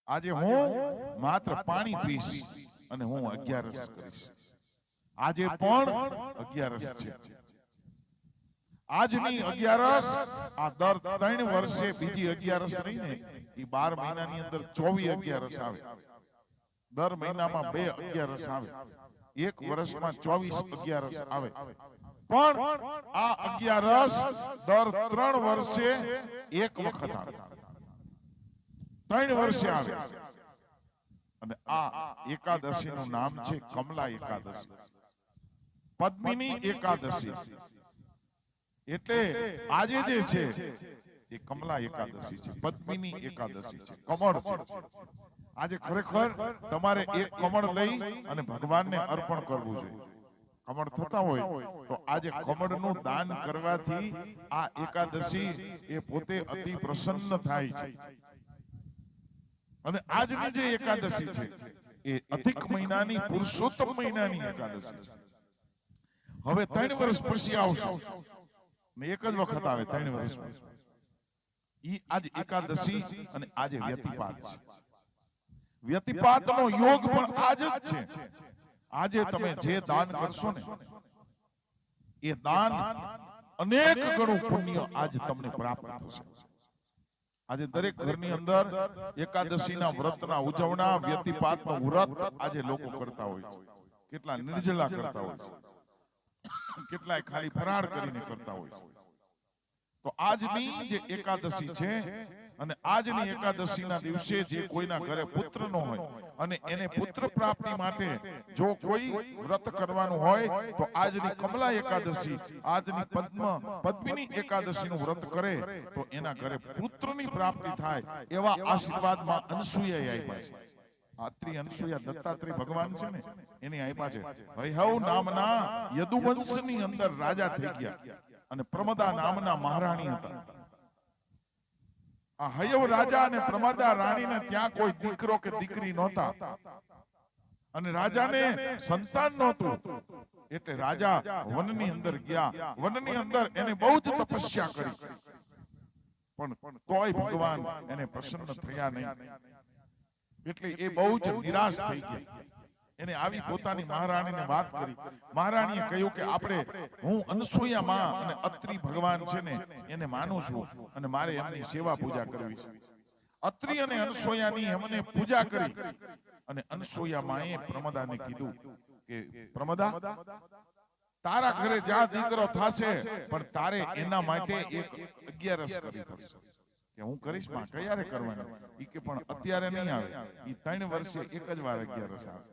આજે હું માત્ર પાણી પીશ અને હું 11 કરીશ. આજે પણ 11 છે. આજની 11 આ દર 3 વર્ષે બીજી 11 નહીં ને, એ 12 મહિનાની અંદર 24 11 આવે. દર મહિનામાં 2 11 આવે. એક વર્ષમાં 24 11 આવે. પણ આ 11 દર 3 વર્ષે એક વખત આવે. 3 વર્ષે આવે. અને આ એકાદશીનું નામ છે કમલા એકાદશી, પદ્મિની એકાદશી. એટલે આજે જે છે એ કમલા એકાદશી છે, પદ્મિની એકાદશી છે, કમળ છે. આજે ખરેખર તમારે એક કમળ લઈ અને ભગવાનને અર્પણ કરવું જોઈએ. કમળ થતા હોય તો આજે કમળનું દાન કરવાથી આ એકાદશી એ પોતે અતિ પ્રસન્ન થાય છે. અને આજની જે એકાદશી છે એ અધિક મહિનાની પુરુષોત્તમ મહિનાની એકાદશી છે. હવે 3 વર્ષ પછી આવશે ને એક જ વખત આવે 3 વર્ષમાં. ઈ આજ એકાદશી અને આજે વ્યતિપાત છે. વ્યતિપાતનો યોગ પણ આજ જ છે. આજે તમે જે દાન કરશો ને એ દાન અનેક ગણું પુણ્ય આજ તમને પ્રાપ્ત થશે. આજે દરેક ઘરની અંદર એકાદશીના વ્રતના ઉજવણા, વ્યતિપાતનો વ્રત આજે લોકો કરતા હોય છે. કેટલા નિર્જલા કરતા હોય છે, કેટલાય ખાલી ફરાળ કરીને કરતા હોય છે. તો આજની જે એકાદશી છે અને આજની એકાદશીના દિવસે જે કોઈના ઘરે પુત્ર ન હોય અને એને પુત્ર પ્રાપ્તિ માટે જો કોઈ વ્રત કરવાનું હોય તો આજની કમલા એકાદશી, આજની પદ્મિની એકાદશીનું વ્રત કરે તો એના ઘરે પુત્રની પ્રાપ્તિ થાય એવા આશીર્વાદમાં અનસૂયાએ આપ્યા છે. અત્રિ અનસૂયા દત્તાત્રેય ભગવાન છે ને એની આપ્યા છે. હૈહવ નામના યદુવંશની અંદર રાજા થઈ ગયા અને પ્રમદા નામના મહારાણી હતા. આ હયવ રાજા અને પ્રમદા રાણીને ત્યાં કોઈ દીકરો કે દીકરી નહોતા અને રાજાને સંતાન નહોતું. એટલે રાજા વનની અંદર ગયા. વનની અંદર એને બહુ જ તપસ્યા કરી, પણ તોય ભગવાન એને પ્રસન્ન થયા નહીં. એટલે એ બહુ જ નિરાશ થઈ ગયા. એને આવી પોતાની મહારાણીને વાત કરી. મહારાણીએ કહ્યું કે આપણે, હું અનસૂયા માં અને અત્રિ ભગવાન છે ને એને માનું છું અને મારે એમની સેવા પૂજા કરવી છે. અત્રિ અને અનસૂયાની એમને પૂજા કરી અને અનસૂયા માએ પ્રમદાને કીધું કે પ્રમદા, તારા ઘરે જ્યાં દીકરો થશે પણ તારે એના માટે એક 11 કરવી પડશે. કે હું કરીશ માં, ક્યારે કરવાની? ઈ કે પણ અત્યારે નહીં આવે, ઈ 3 વર્ષે એક જ વાર 11 આવે.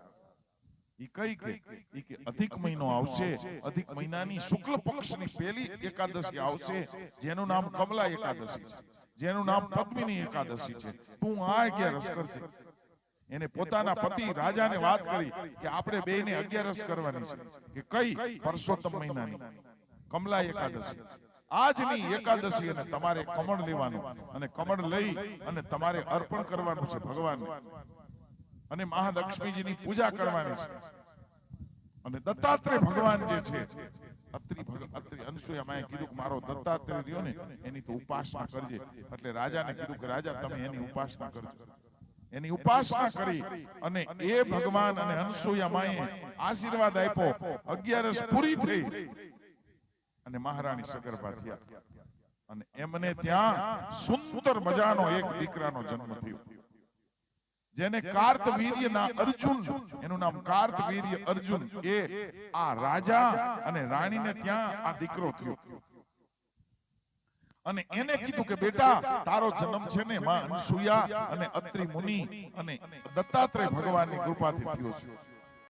ઈ કે અધિક મહિનો આવશે, અધિક મહિનાની શુક્લ પક્ષની પહેલી એકાદશી આવશે જેનું નામ કમલા એકાદશી છે, જેનું નામ પદ્મિની એકાદશી છે. તું આ 11 કરજે. એને પોતાના પતિ રાજાને વાત કરી કે આપણે બેયને 11 કરવાની છે. કે કઈ? પરસોત્તમ મહિનાની કમલા એકાદશી. આજની એકાદશી અને તમારે કમળ લેવાનું અને કમળ લઈ અને તમારે અર્પણ કરવાનું છે ભગવાનને અને મહાલક્ષ્મીજીની પૂજા કરવાની છે. અને દત્તાત્રેય ભગવાન જે છે, અત્રિ અનસૂયા માએ કીધું કે મારો દત્તાત્રેય રહ્યો ને એની તો ઉપાસના કરજે. એટલે રાજાને કીધું કે રાજા તમે એની ઉપાસના કરજો. એની ઉપાસના કરી અને એ ભગવાન અને અનસૂયા માએ આશીર્વાદ આપ્યો. 11 પૂરી થઈ અને મહારાણી સગર્ભા થયા અને એમને ત્યાં સુંદર મજાનો એક દીકરાનો જન્મ થયો જેને કાર્તવીર્યના અર્જુન, એનું નામ કાર્તવીર્ય અર્જુન. એ આ રાજા અને રાણીને ત્યાં આ દીકરો થયો અને એને કીધું કે બેટા તારો જન્મ છે ને માં અનસૂયા અને અત્રિ મુનિ અને દત્તાત્રેય ભગવાનની કૃપાથી થયો છે.